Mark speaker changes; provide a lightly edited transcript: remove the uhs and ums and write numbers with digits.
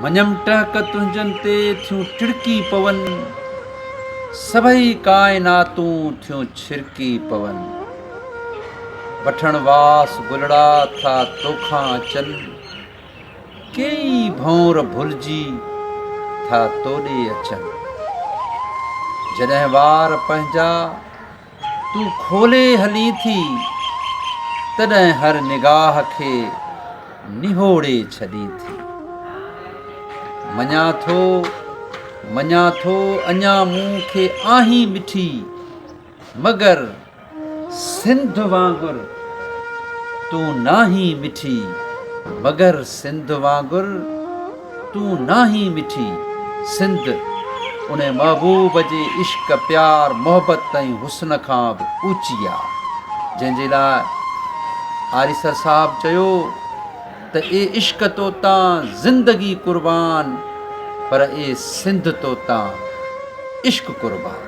Speaker 1: मञम टहक तुंहिंजनि ते थियूं टिड़की पवन, सभई काइनातूं थियूं छिरकी पवन। वठण वास गुलड़ा था तोखां अचनि, कई भौर भुलिजी था तोॾे अचनि। जॾहिं वार पंहिंजा तूं खोले हली थी, तॾहिं हर निगाह खे निहोड़े छॾी थी। मञा थो अञा मूं खे आहीं मिठी, मगर सिंध वांगुर तूं नाहीं मिठी, मगर सिंध वांगुर तूं नाहीं मिठी। सिंध उन महबूब जे इश्क प्यार मोहब्बत ऐं हुस्न खां बि ऊची आहे, जंहिंजे लाइ आरिसर साहब चयो त ए इश्क तो तां ज़िंदगी कुर्बान, पर ए सिंध तो तां इश्क कुर्बान।